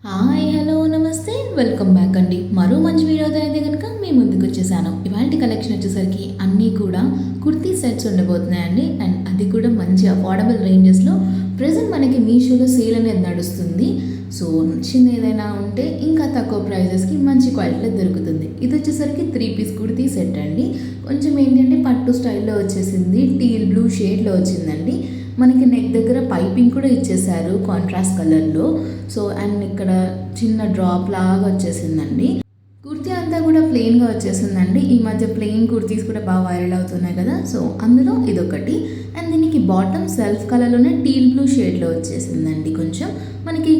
Hi hello నమస్తే welcome back అండి. మరో మంచి వీడియోతో అయితే కనుక మీ ముందుకు వచ్చేసాను. ఇవాళ కలెక్షన్ వచ్చేసరికి అన్నీ కూడా కుర్తీ సెట్స్ ఉండబోతున్నాయండి. అండ్ అది కూడా మంచి అఫోర్డబుల్ రేంజెస్లో ప్రజెంట్ మనకి మీషోలో సేల్ అనేది నడుస్తుంది. సో నచ్చింది ఏదైనా ఉంటే ఇంకా తక్కువ ప్రైజెస్కి మంచి క్వాలిటీలో దొరుకుతుంది. ఇది వచ్చేసరికి 3 పీస్ కుర్తీ సెట్ అండి. కొంచెం ఏంటంటే పట్టు స్టైల్లో వచ్చేసింది, టీల్ బ్లూ షేడ్లో వచ్చిందండి. మనకి నెక్ దగ్గర పైపింగ్ కూడా ఇచ్చేసారు కాంట్రాస్ట్ కలర్లో. సో అండ్ ఇక్కడ చిన్న డ్రాప్ లాగా వచ్చేసిందండి. కుర్తీ అంతా కూడా ప్లెయిన్గా వచ్చేసిందండి. ఈ మధ్య ప్లెయిన్ కుర్తీస్ కూడా బాగా వైరల్ అవుతున్నాయి కదా, సో అందులో ఇదొకటి. అండ్ దీనికి బాటమ్ సెల్ఫ్ కలర్లోనే టీల్ బ్లూ షేడ్లో వచ్చేసిందండి. కొంచెం మనకి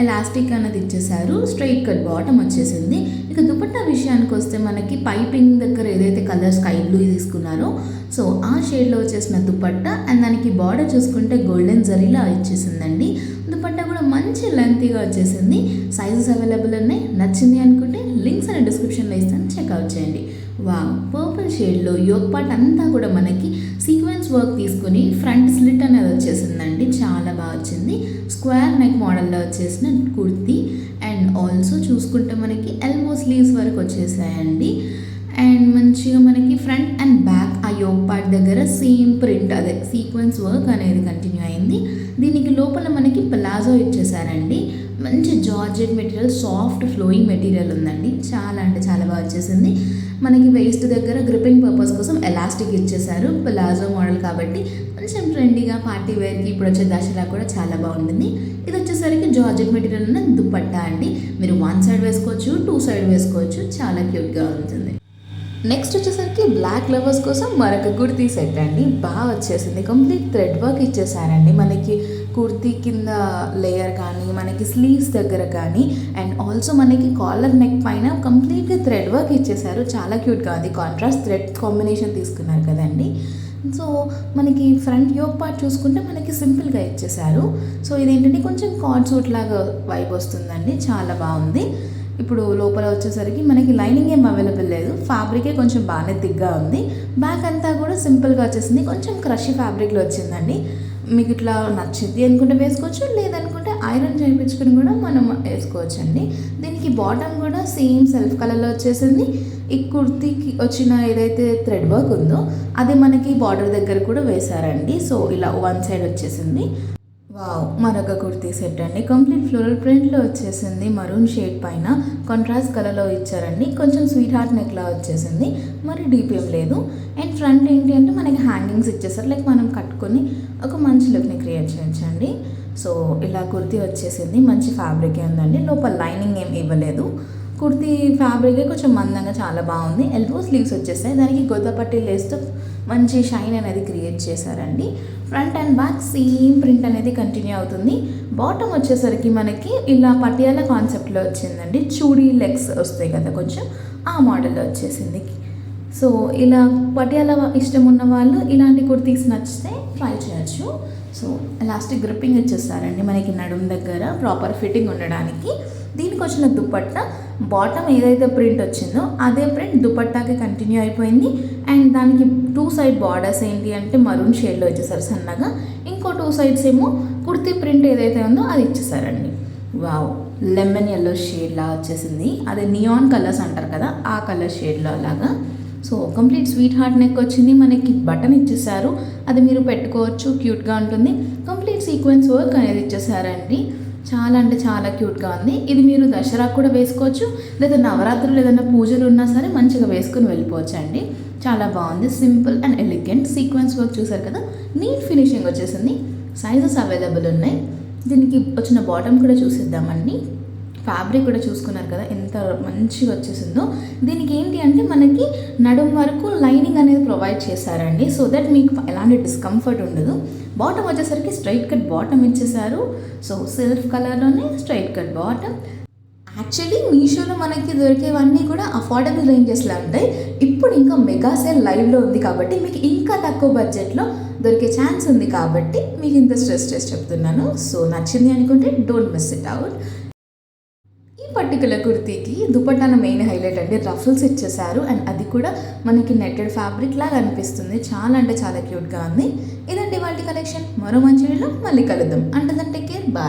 ఎలాస్టిక్ అనేది ఇచ్చేసారు, స్ట్రైట్ కట్ బాటమ్ వచ్చేసింది. ఇక దుపట్టా విషయానికి వస్తే మనకి పైపింగ్ దగ్గర ఏదైతే కలర్ స్కై బ్లూ తీసుకున్నారో సో ఆ షేడ్లో వచ్చేసిన దుపట్టా. అండ్ దానికి బార్డర్ చూసుకుంటే గోల్డెన్ జరీలా ఇచ్చేసిందండి. దుపట్టా కూడా మంచి లెంతీగా వచ్చేసింది. సైజెస్ అవైలబుల్ ఉన్నాయి. నచ్చింది అనుకుంటే లింక్స్ అనే డిస్క్రిప్షన్లో ఇస్తాను, చెక్అవుట్ చేయండి. పర్పుల్ షేడ్లో యోగ్ పార్ట్ అంతా కూడా మనకి సీక్వెన్స్ వర్క్ తీసుకుని ఫ్రంట్ స్లిట్ అనేది వచ్చేసిందండి. చాలా బాగా వచ్చింది. స్క్వేర్ నెక్ మోడల్లో వచ్చేసిన కుర్తీ. అండ్ ఆల్సో చూసుకుంటే మనకి ఎల్బో స్లీవ్స్ వరకు వచ్చేసాయండి. అండ్ మంచిగా మనకి ఫ్రంట్ అండ్ బ్యాక్ ఆ యోగ్ పార్ట్ దగ్గర సేమ్ ప్రింట్, అదే సీక్వెన్స్ వర్క్ అనేది కంటిన్యూ అయింది. దీనికి లోపల మనకి ప్లాజో ఇచ్చేసారండి. మంచి georgette material, soft flowing material ఉందండి. చాలా అంటే చాలా బాగా వచ్చేసింది. మనకి వేస్ట్ దగ్గర గ్రిప్పింగ్ పర్పస్ కోసం ఎలాస్టిక్ ఇచ్చేసారు. ప్లాజో మోడల్ కాబట్టి కొంచెం ట్రెండీగా పార్టీ వేర్కి ఇప్పుడు వచ్చే దసరా కూడా చాలా బాగుంటుంది. ఇది వచ్చేసరికి జార్జెట్ మెటీరియల్ ఉన్న దుపట్టా అండి. మీరు 1 సైడ్ వేసుకోవచ్చు, 2 సైడ్ వేసుకోవచ్చు. చాలా క్యూట్గా ఉంటుంది. నెక్స్ట్ వచ్చేసరికి బ్లాక్ లవర్స్ కోసం మరొక కుర్తీ సెట్ అండి. బాగా వచ్చేసింది. కంప్లీట్ థ్రెడ్ వర్క్ ఇచ్చేసారండి. మనకి కుర్తీ కింద లేయర్ కానీ, మనకి స్లీవ్స్ దగ్గర కానీ, అండ్ ఆల్సో మనకి కాలర్ నెక్ పైన కంప్లీట్గా థ్రెడ్ వర్క్ ఇచ్చేసారు. చాలా క్యూట్గా ఉంది. కాంట్రాస్ట్ థ్రెడ్ కాంబినేషన్ తీసుకున్నారు కదండి. సో మనకి ఫ్రంట్ యోక్ పార్ట్ చూసుకుంటే మనకి సింపుల్గా ఇచ్చేసారు. సో ఇదేంటంటే కొంచెం కార్డ్ సూట్ లాగా వైబ్ వస్తుందండి. చాలా బాగుంది. ఇప్పుడు లోపల వచ్చేసరికి మనకి లైనింగ్ ఏం అవైలబుల్ లేదు. ఫ్యాబ్రికే కొంచెం బాగానే దిగ్గా ఉంది. బ్యాక్ అంతా కూడా సింపుల్గా వచ్చేసింది. కొంచెం క్రషీ ఫ్యాబ్రిక్లో వచ్చిందండి. మీకు ఇట్లా నచ్చింది అనుకుంటే వేసుకోవచ్చు, లేదనుకుంటే ఐరన్ చేయించుకుని కూడా మనం వేసుకోవచ్చు అండి. దీనికి బాటమ్ కూడా సేమ్ సెల్ఫ్ కలర్లో వచ్చేసింది. ఈ కుర్తీకి వచ్చిన ఏదైతే థ్రెడ్ వర్క్ ఉందో అది మనకి బార్డర్ దగ్గర కూడా వేశారండి. సో ఇలా 1 సైడ్ వచ్చేసింది. మరొక కుర్తీ సెట్ అండి. కంప్లీట్ ఫ్లోరల్ ప్రింట్లో వచ్చేసింది. మరూన్ షేడ్ పైన కాంట్రాస్ట్ కలర్లో ఇచ్చారండి. కొంచెం స్వీట్ హార్ట్ నెక్లా వచ్చేసింది. మరి డీప్ ఏం లేదు. అండ్ ఫ్రంట్ ఏంటి అంటే మనకి హ్యాంగింగ్స్ ఇచ్చేసారు. లైక్ మనం కట్టుకొని ఒక మంచి లుక్ని క్రియేట్ చేయొచ్చండి. సో ఇలా కుర్తీ వచ్చేసింది. మంచి ఫ్యాబ్రిక్ ఉందండి. లోపల లైనింగ్ ఏం ఇవ్వలేదు. కుర్తీ ఫ్యాబ్రికే కొంచెం మందంగా చాలా బాగుంది. ఎల్బో స్లీవ్స్ వచ్చేసాయి. దానికి గొద్దపట్టి లేస్తో మంచి షైన్ అనేది క్రియేట్ చేశారండి. Front and back same print అనేది కంటిన్యూ అవుతుంది. బాటమ్ వచ్చేసరికి మనకి ఇలా పటియాలా కాన్సెప్ట్లో వచ్చిందండి. చూడీ లెగ్స్ వస్తాయి కదా, కొంచెం ఆ మోడల్లో వచ్చేసింది. సో ఇలా పటియాలా ఇష్టం ఉన్న వాళ్ళు ఇలాంటి కుర్తీస్ నచ్చితే ట్రై చేయొచ్చు. సో ఎలాస్టిక్ గ్రిప్పింగ్ ఇచ్చేస్తారండి మనకి నడుము దగ్గర ప్రాపర్ ఫిట్టింగ్ ఉండడానికి. దీనికి వచ్చిన దుపట్టా బాటమ్ ఏదైతే ప్రింట్ వచ్చిందో అదే ప్రింట్ దుపట్టాకి కంటిన్యూ అయిపోయింది. అండ్ దానికి 2 సైడ్ బార్డర్స్ ఏంటి అంటే మరూన్ షేడ్లో ఇచ్చేసారు సన్నగా. ఇంకో 2 సైడ్స్ ఏమో కుర్తీ ప్రింట్ ఏదైతే ఉందో అది ఇచ్చేసారండి. లెమన్ ఎల్లో షేడ్లా వచ్చేసింది. అదే నియాన్ కలర్స్ అంటారు కదా, ఆ కలర్ షేడ్లో అలాగా. So complete sweet heart neck వచ్చింది. మనకి బటన్ ఇచ్చేసారు, అది మీరు పెట్టుకోవచ్చు, క్యూట్గా ఉంటుంది. కంప్లీట్ సీక్వెన్స్ వర్క్ అనేది ఇచ్చేసారండి. చాలా అంటే చాలా క్యూట్గా ఉంది. ఇది మీరు దసరాకు కూడా వేసుకోవచ్చు, లేదా నవరాత్రులు ఏదైనా పూజలు ఉన్నా సరే మంచిగా వేసుకుని వెళ్ళిపోవచ్చు అండి. చాలా బాగుంది. Simple and elegant sequence work చూసారు కదా, నీట్ ఫినిషింగ్ వచ్చేసింది. సైజెస్ అవైలబుల్ ఉన్నాయి. దీనికి వచ్చిన బాటమ్ కూడా చూసేద్దామండి. ఫ్యాబ్రిక్ కూడా చూసుకున్నారు కదా ఎంత మంచిగా వచ్చేసిందో. దీనికి ఏంటి అంటే మనకి నడుం వరకు లైనింగ్ అనేది ప్రొవైడ్ చేశారండి. సో దట్ మీకు ఎలాంటి డిస్కంఫర్ట్ ఉండదు. బాటమ్ వచ్చేసరికి స్ట్రైట్ కట్ బాటమ్ ఇచ్చేసారు. సో సెల్ఫ్ కలర్లోనే స్ట్రైట్ కట్ బాటమ్. యాక్చువల్లీ మీషోలో మనకి దొరికేవన్నీ కూడా అఫోర్డబుల్ రేంజెస్లో ఉంటాయి. ఇప్పుడు ఇంకా మెగా సేల్ లైవ్లో ఉంది కాబట్టి మీకు ఇంకా తక్కువ బడ్జెట్లో దొరికే ఛాన్స్ ఉంది కాబట్టి మీకు ఇంత స్ట్రెస్ చెప్తున్నాను. సో నచ్చింది అనుకుంటే don't miss it out. Particular కుర్తీకి దుపట్టాన మెయిన్ హైలైట్ అండి. రఫుల్స్ ఇచ్చేసారు. అండ్ అది కూడా మనకి నెట్టెడ్ ఫ్యాబ్రిక్ లాగా అనిపిస్తుంది. చాలా అంటే చాలా క్యూట్గా ఉంది. ఇదండి వాళ్ళ కలెక్షన్. మరో మంచి వీడియోలో మళ్ళీ కలుద్దాం. అంటే టేక్ కేర్, బాయ్.